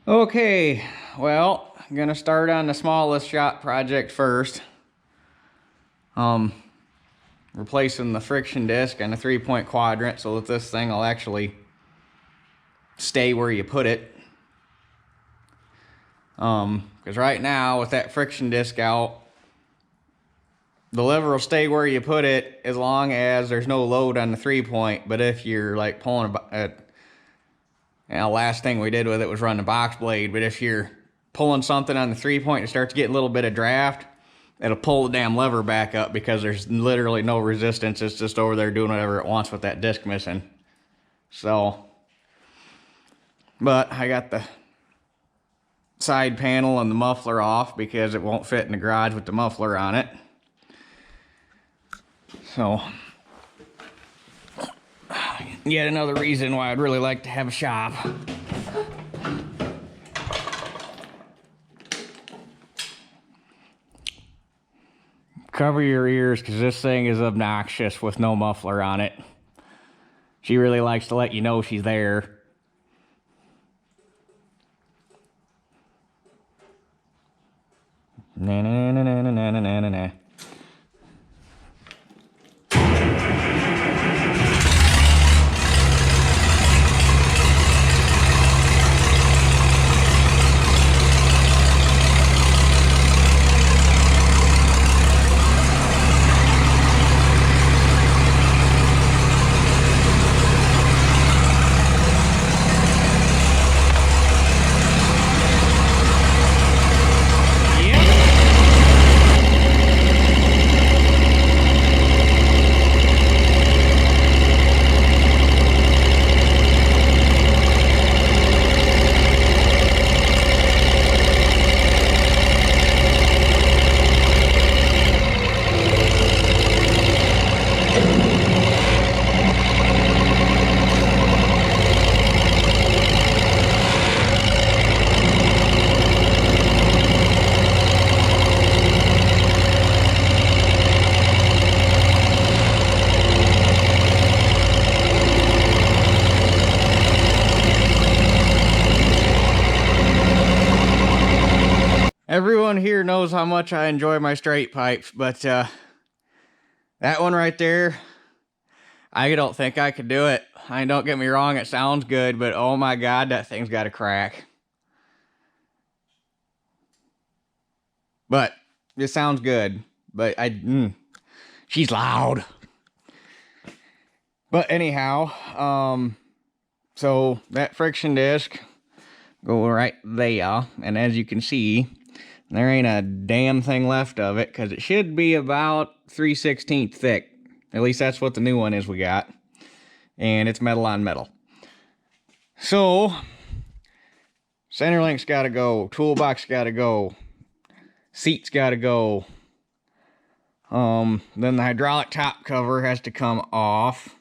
Okay, well, I'm gonna start on the smallest shop project first. Replacing the friction disc and a 3-point quadrant so that this thing will actually stay where you put it. Because right now with that friction disc out, the lever will stay where you put it as long as there's no load on the 3-point. But if you're like pulling last thing we did with it was run the box blade. But if you're pulling something on the 3-point and it starts getting a little bit of draft, it'll pull the damn lever back up because there's literally no resistance. It's just over there doing whatever it wants with that disc missing. So, but I got the side panel and the muffler off because it won't fit in the garage with the muffler on it. So, yet another reason why I'd really like to have a shop. Cover your ears because this thing is obnoxious with no muffler on it. She really likes to let you know she's there. Na na na na na na na na. Everyone here knows how much I enjoy my straight pipes, but that one right there, I don't think I could do it. I mean, don't get me wrong, it sounds good, but oh my God, that thing's got a crack. But it sounds good, but she's loud. But anyhow, so that friction disc go right there, and as you can see, there ain't a damn thing left of it because it should be about 3/16 thick. At least that's what the new one is we got. And it's metal on metal. So, center link's got to go. Toolbox got to go. Seat's got to go. Then the hydraulic top cover has to come off.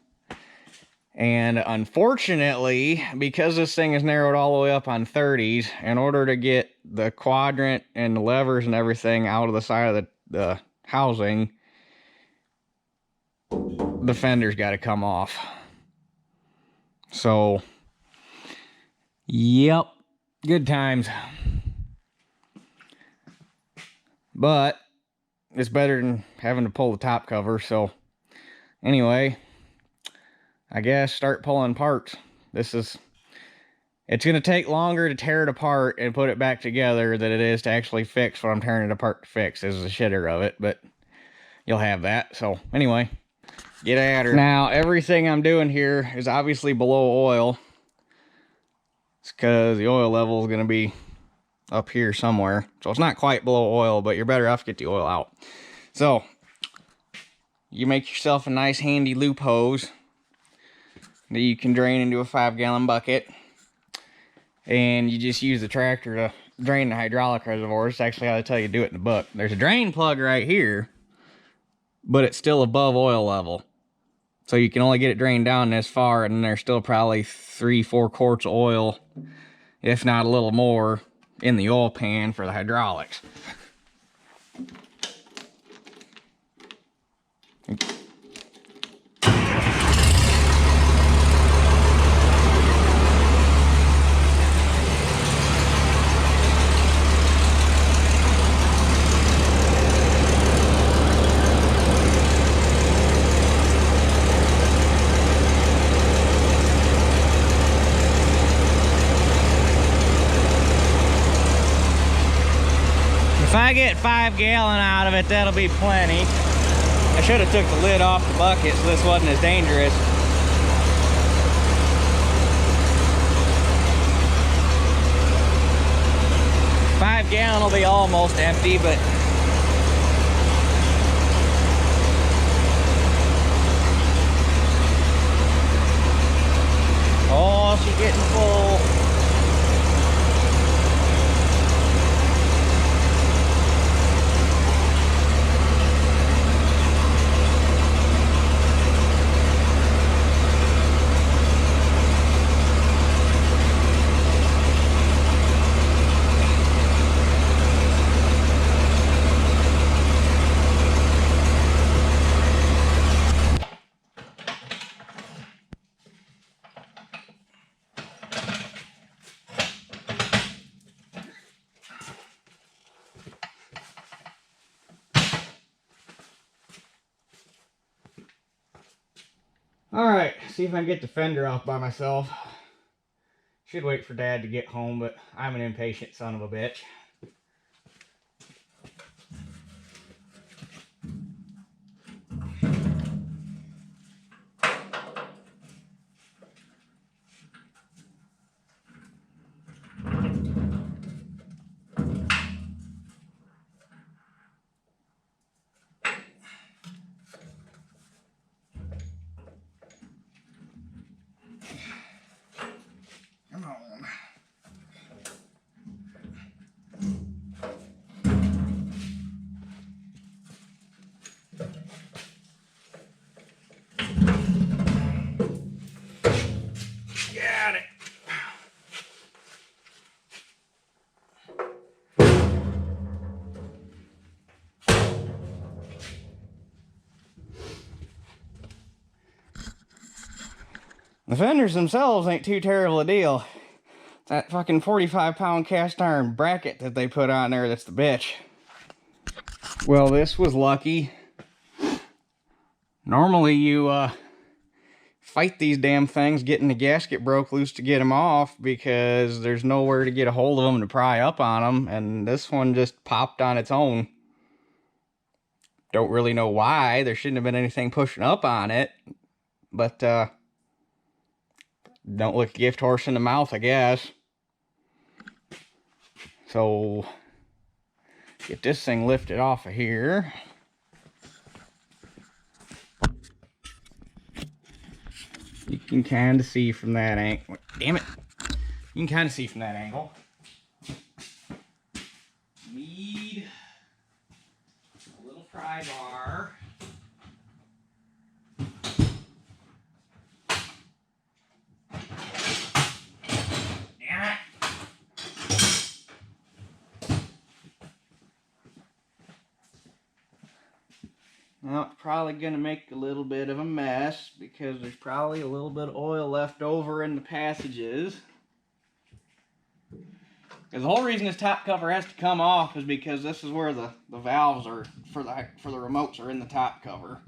And unfortunately, because this thing is narrowed all the way up on 30s, in order to get the quadrant and the levers and everything out of the side of the housing, the fender's got to come off. So, yep, good times. But it's better than having to pull the top cover. So, anyway, I guess start pulling parts. It's going to take longer to tear it apart and put it back together than it is to actually fix what I'm tearing it apart to fix. This is a shitter of it, but you'll have that. So anyway, get at her. Now, everything I'm doing here is obviously below oil. It's because the oil level is going to be up here somewhere. So it's not quite below oil, but you're better off to get the oil out. So you make yourself a nice handy loop hose that you can drain into a 5-gallon bucket, and you just use the tractor to drain the hydraulic reservoir. It's actually how they tell you to do it in the book. There's a drain plug right here, but it's still above oil level, so you can only get it drained down this far, and there's still probably 3-4 quarts of oil, if not a little more, in the oil pan for the hydraulics. I get 5 gallon out of it, that'll be plenty. I should have took the lid off the bucket so this wasn't as dangerous. Five gallon will be almost empty, but oh, she's getting full. Alright, see if I can get the fender off by myself. Should wait for Dad to get home, but I'm an impatient son of a bitch. Come on. Got it. The fenders themselves ain't too terrible a deal. It's that fucking 45-pound cast iron bracket that they put on there that's the bitch. Well, this was lucky. Normally you fight these damn things getting the gasket broke loose to get them off because there's nowhere to get a hold of them to pry up on them, and this one just popped on its own. Don't really know why. There shouldn't have been anything pushing up on it, but don't look a gift horse in the mouth, I guess. So get this thing lifted off of here. You can kind of see from that angle. Damn it. You can kind of see from that angle. Need a little pry bar. Damn it. Now it's probably going to make a little bit of a mess because there's probably a little bit of oil left over in the passages. Because the whole reason this top cover has to come off is because this is where the valves are for the remotes are in the top cover.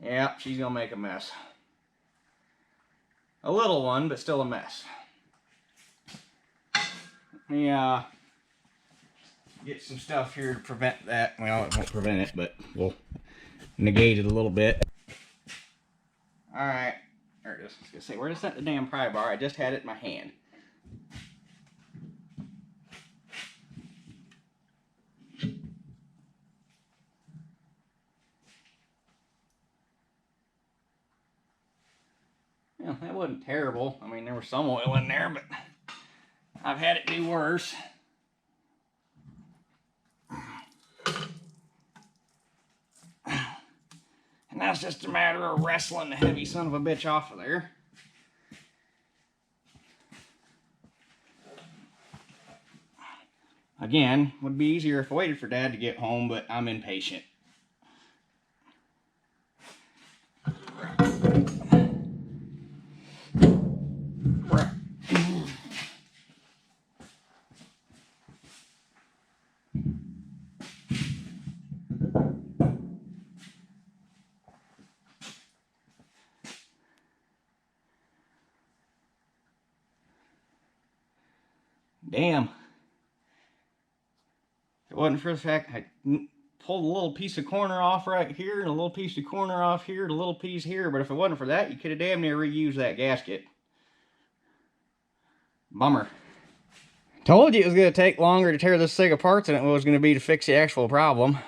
Yep, she's going to make a mess. A little one, but still a mess. Let me get some stuff here to prevent that. Well, it won't prevent it, but we'll negate it a little bit. Alright, there it is. I was going to say, where to set the damn pry bar? I just had it in my hand. Well, that wasn't terrible. I mean, there was some oil in there, but I've had it do worse. And now it's just a matter of wrestling the heavy son of a bitch off of there. Again, would be easier if I waited for Dad to get home, but I'm impatient. Damn. If it wasn't for the fact I pulled a little piece of corner off right here and a little piece of corner off here and a little piece here, but if it wasn't for that, you could have damn near reused that gasket. Bummer. Told you it was going to take longer to tear this thing apart than it was going to be to fix the actual problem.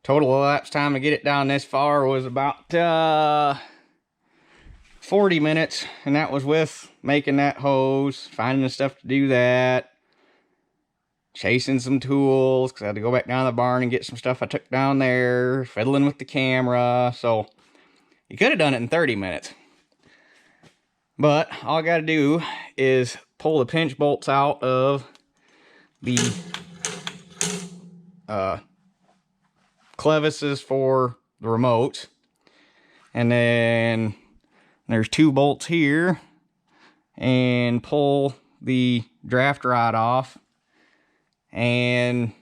Total elapsed time to get it down this far was about 40 minutes, and that was with making that hose, finding the stuff to do that, chasing some tools, because I had to go back down to the barn and get some stuff I took down there, fiddling with the camera. So you could have done it in 30 minutes. But all I got to do is pull the pinch bolts out of the clevises for the remote. And then there's 2 bolts here. And pull the draft rod off. And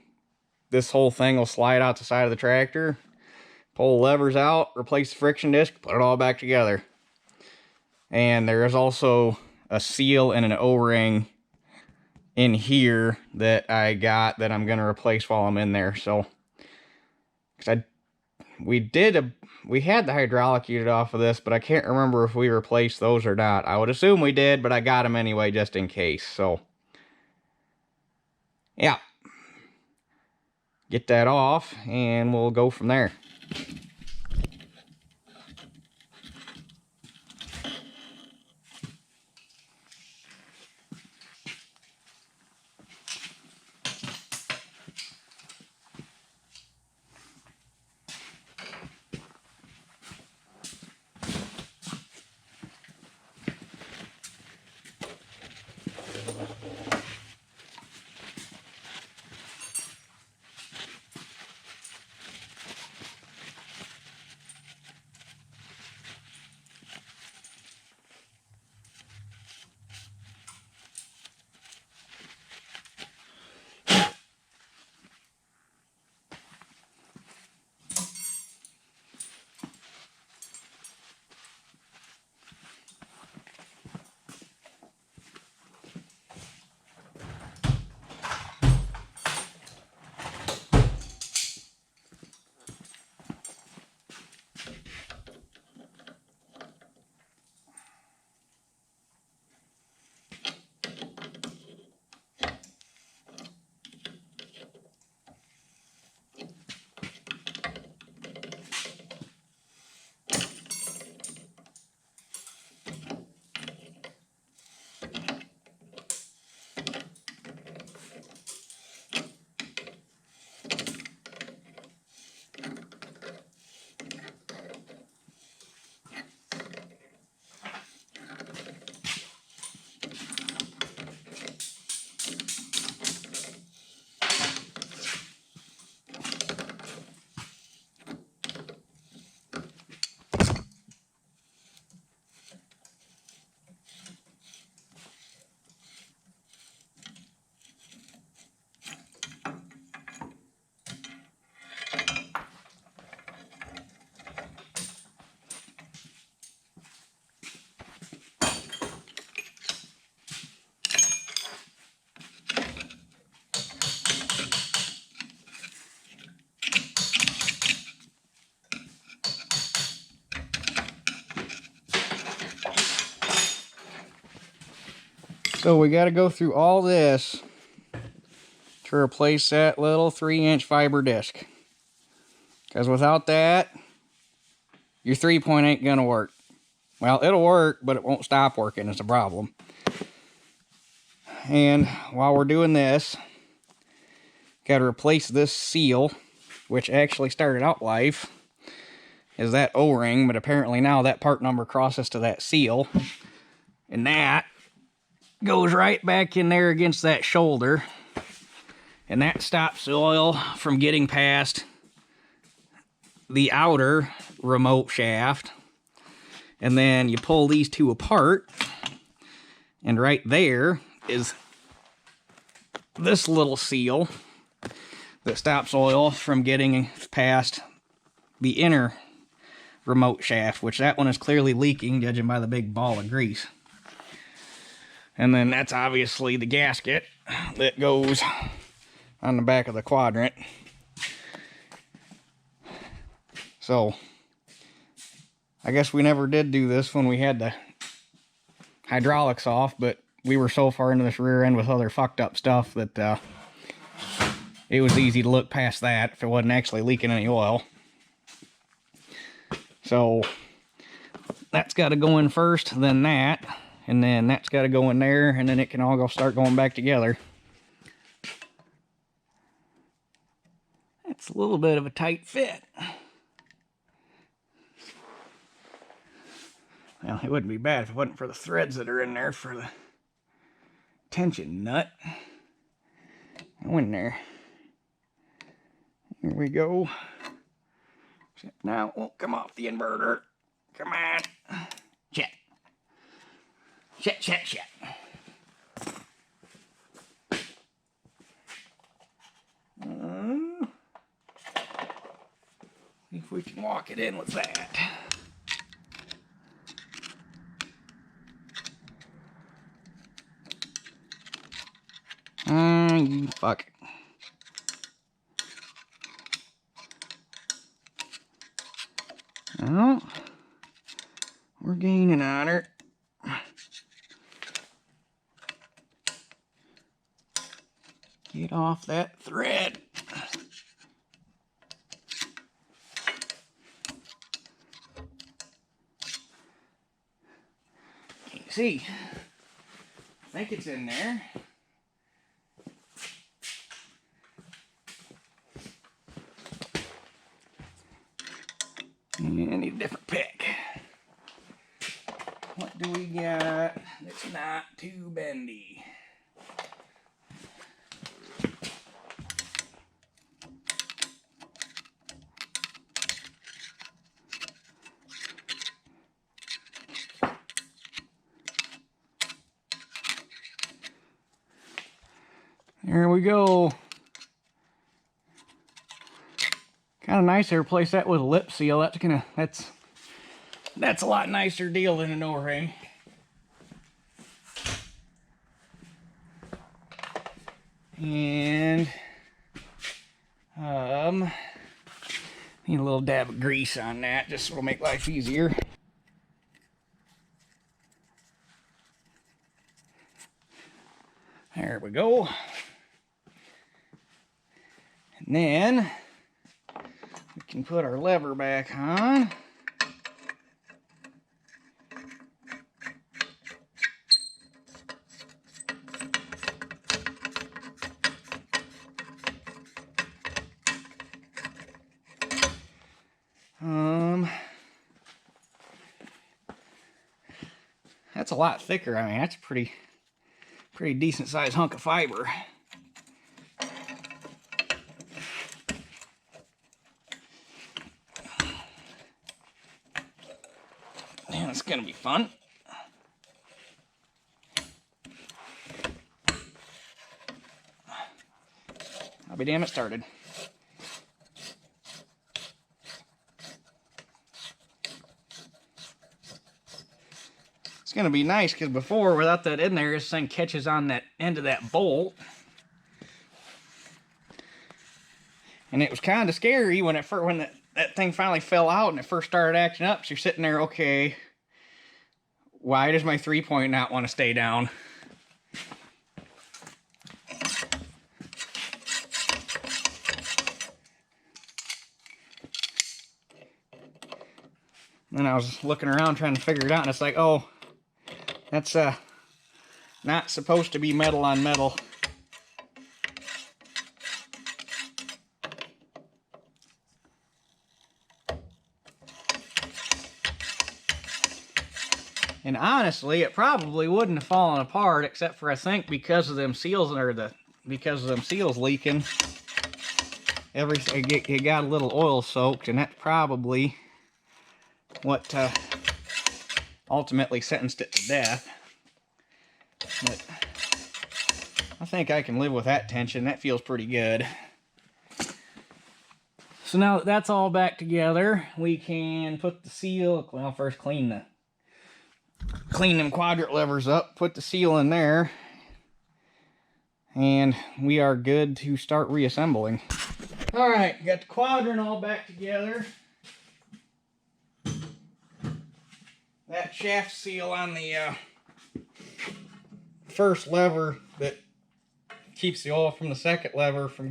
this whole thing will slide out the side of the tractor. Pull the levers out, replace the friction disc, put it all back together. And there is also a seal and an O-ring in here that I got that I'm going to replace while I'm in there. So, because we had the hydraulic unit off of this, but I can't remember if we replaced those or not. I would assume we did, but I got them anyway just in case. So, yeah. Get that off and we'll go from there. So we got to go through all this to replace that little 3-inch fiber disc. Because without that, your 3-point ain't going to work. Well, it'll work, but it won't stop working. It's a problem. And while we're doing this, got to replace this seal, which actually started out life as that O-ring, but apparently now that part number crosses to that seal. And that goes right back in there against that shoulder, and that stops the oil from getting past the outer remote shaft. And then you pull these 2 apart, and right there is this little seal that stops oil from getting past the inner remote shaft, which that one is clearly leaking, judging by the big ball of grease. And then that's obviously the gasket that goes on the back of the quadrant. So I guess we never did do this when we had the hydraulics off, but we were so far into this rear end with other fucked up stuff that it was easy to look past that if it wasn't actually leaking any oil. So that's got to go in first, then that, and then that's got to go in there, and then it can all start going back together. That's a little bit of a tight fit. Well, it wouldn't be bad if it wasn't for the threads that are in there for the tension nut. Go in there. Here we go. Except now it won't come off the inverter. Come on. Shit. Shit, shit, shit. See if we can walk it in with that. You fuck. Well, we're gaining on her. Get off that thread. Can't see. I think it's in there. I need a different pick. What do we got that's not too bendy? There we go. Kind of nice to replace that with a lip seal. That's a lot nicer deal than an O-ring. And need a little dab of grease on that, just so it'll make life easier. There we go. And then we can put our lever back on. That's a lot thicker. I mean, that's a pretty decent sized hunk of fiber. Man, it's gonna be fun. I'll be damn it started. It's gonna be nice because before, without that in there, this thing catches on that end of that bolt. And it was kind of scary when that thing finally fell out and it first started acting up. So you're sitting there, okay, why does my 3-point not want to stay down? Then I was looking around trying to figure it out, and it's like, oh, that's not supposed to be metal on metal. And honestly, it probably wouldn't have fallen apart, except for I think because of them seals leaking. It got a little oil soaked, and that's probably what ultimately sentenced it to death. But I think I can live with that tension. That feels pretty good. So now that that's all back together, we can put the seal. Well, first clean clean them quadrant levers up, put the seal in there, and we are good to start reassembling. All right, got the quadrant all back together. That shaft seal on the first lever that keeps the oil from the second lever from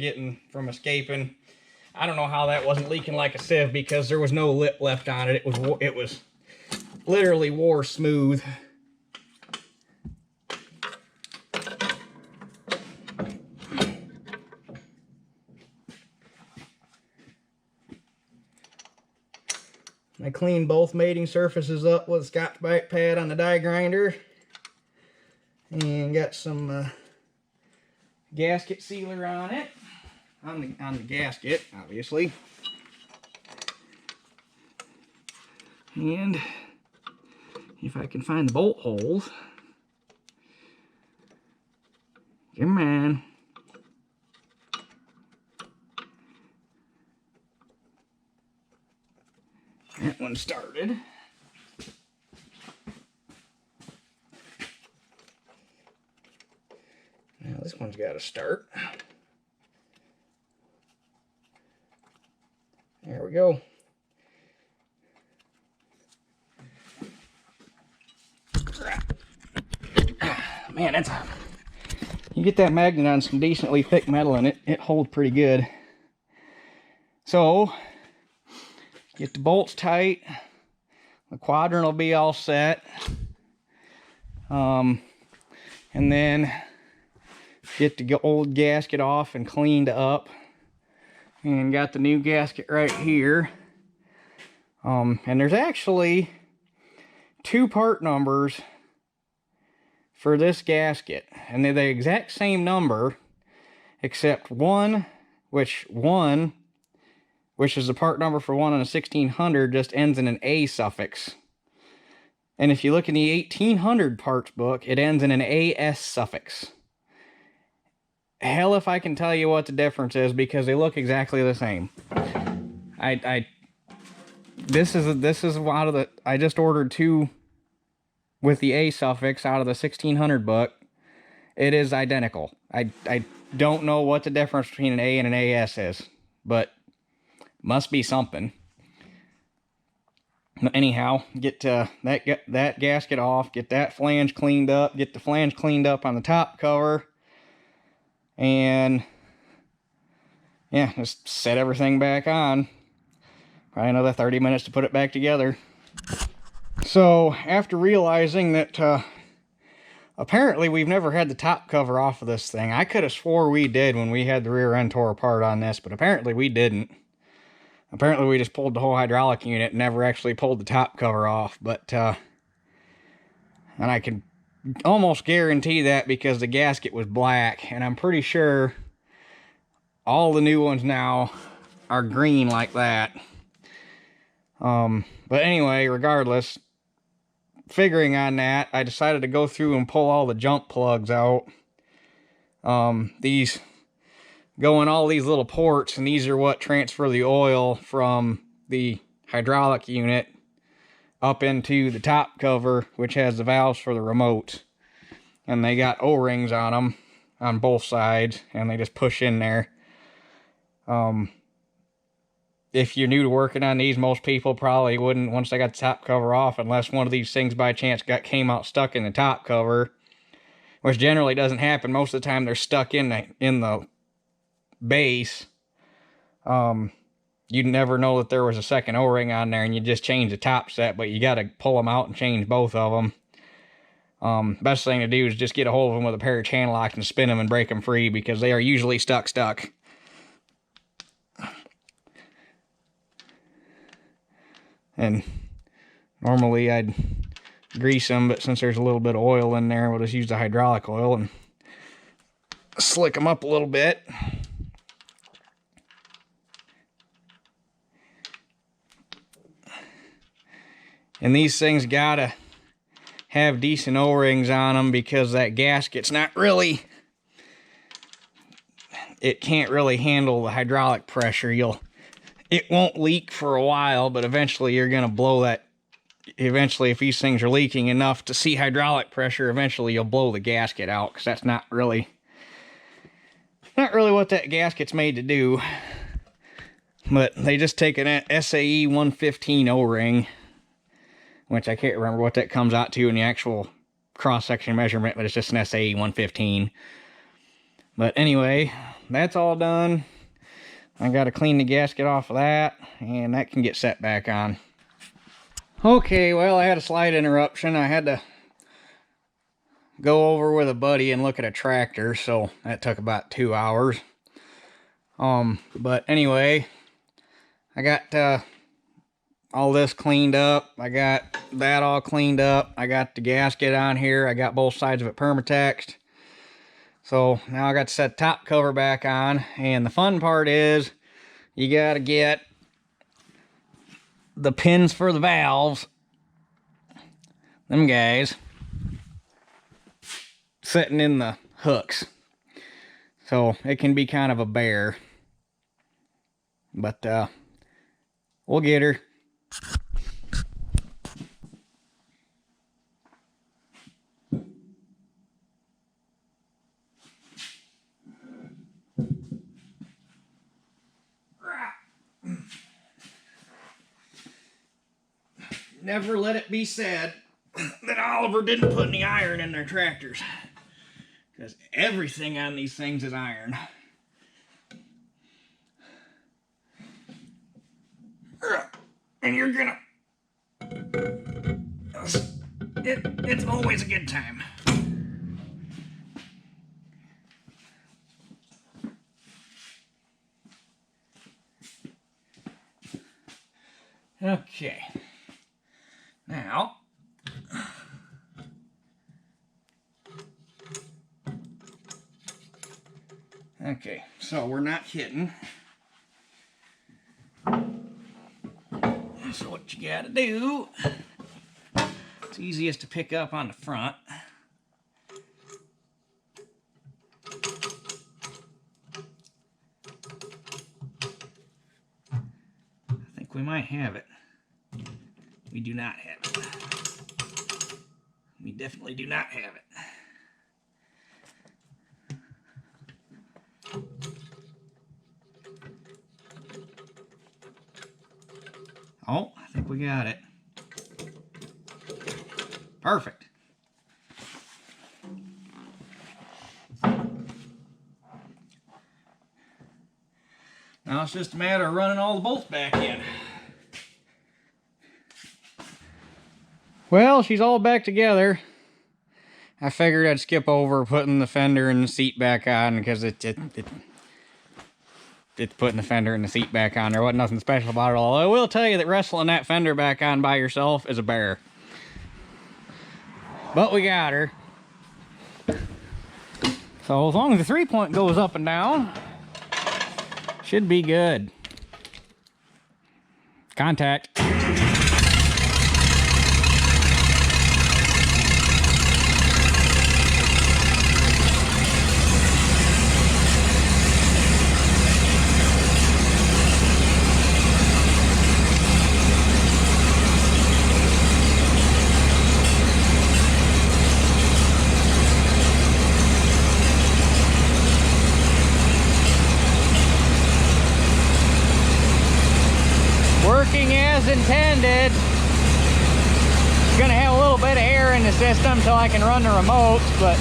escaping. I don't know how that wasn't leaking like a sieve, because there was no lip left on it. It was literally wore smooth. I cleaned both mating surfaces up with a Scotch Brite pad on the die grinder, and got some gasket sealer on it, on the gasket, obviously. And if I can find the bolt holes, come on. That one started. Now this one's got to start. There we go. Man, you get that magnet on some decently thick metal and it holds pretty good. So, get the bolts tight. The quadrant will be all set. And then get the old gasket off and cleaned up. And got the new gasket right here. And there's actually 2 part numbers for this gasket, and they're the exact same number, except one, which is the part number for one on a 1600, just ends in an A suffix. And if you look in the 1800 parts book, it ends in an AS suffix. Hell if I can tell you what the difference is, because they look exactly the same. This is out of the, I just ordered 2 with the A suffix out of the 1600 book. It is identical. I don't know what the difference between an A and an AS is, but must be something. Anyhow, get that gasket off, get that flange cleaned up, get the flange cleaned up on the top cover, and yeah, just set everything back on. Probably another 30 minutes to put it back together. So, after realizing that apparently we've never had the top cover off of this thing. I could have swore we did when we had the rear end tore apart on this, but apparently we didn't. Apparently we just pulled the whole hydraulic unit and never actually pulled the top cover off. But, and I can almost guarantee that because the gasket was black, and I'm pretty sure all the new ones now are green like that. But anyway, regardless, figuring on that, I decided to go through and pull all the jump plugs out. These go in all these little ports, and these are what transfer the oil from the hydraulic unit up into the top cover, which has the valves for the remote. And they got O-rings on them on both sides, and they just push in there. If you're new to working on these, most people probably wouldn't, once they got the top cover off, unless one of these things by chance came out stuck in the top cover, which generally doesn't happen. Most of the time they're stuck in the base. You'd never know that there was a second O-ring on there, and you just change the top set, but you got to pull them out and change both of them. Best thing to do is just get a hold of them with a pair of channel locks and spin them and break them free, because they are usually stuck. And normally I'd grease them, but since there's a little bit of oil in there, we'll just use the hydraulic oil and slick them up a little bit. And these things gotta have decent O-rings on them, because that gasket's not really, it can't really handle the hydraulic pressure. It won't leak for a while, but eventually you're gonna blow that eventually, if these things are leaking enough to see hydraulic pressure, eventually you'll blow the gasket out, because that's not really what that gasket's made to do. But they just take an SAE 115 O-ring, which I can't remember what that comes out to in the actual cross-section measurement, but it's just an SAE 115. But anyway, that's all done. I got to clean the gasket off of that, and that can get set back on. Okay, well, I had a slight interruption. I had to go over with a buddy and look at a tractor, so that took about 2 hours. But anyway, I got all this cleaned up. I got that all cleaned up. I got the gasket on here. I got both sides of it permatexed. So now I got to set the top cover back on, and the fun part is you got to get the pins for the valves, them guys, sitting in the hooks. So it can be kind of a bear, but we'll get her. Never let it be said that Oliver didn't put any iron in their tractors, because everything on these things is iron. And you're gonna... It's always a good time. Okay. Now, okay, so we're not hitting. So what you gotta do, it's easiest to pick up on the front. I think we might have it. We do not have it. We definitely do not have it. Oh, I think we got it. Perfect. Now it's just a matter of running all the bolts back in. Well, she's all back together. I figured I'd skip over putting the fender and the seat back on, because it's putting the fender and the seat back on. There wasn't nothing special about it. Although I will tell you that wrestling that fender back on by yourself is a bear. But we got her. So as long as the 3-point goes up and down, should be good. Contact. As intended. It's gonna have a little bit of air in the system so I can run the remotes, but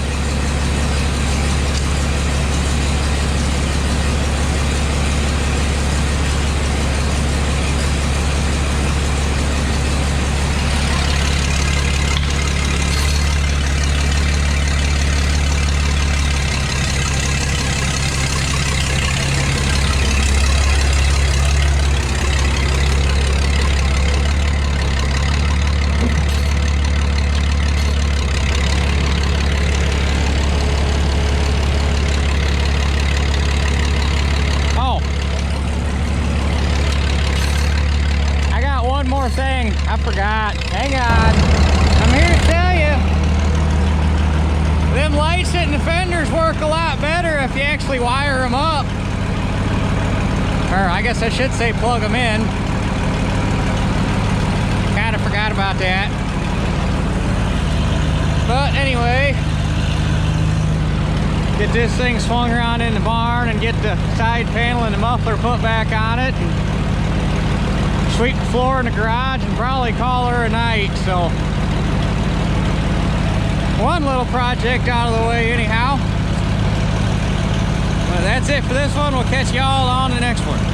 thing I forgot. Hang on. I'm here to tell you, them lights in the fenders work a lot better if you actually wire them up. Or I guess I should say plug them in. Kind of forgot forgot about that. But anyway, get this thing swung around in the barn and get the side panel and the muffler put back on it. And sweep the floor in the garage and probably call her a night. So one little project out of the way anyhow. But that's it for this one. We'll catch y'all on the next one.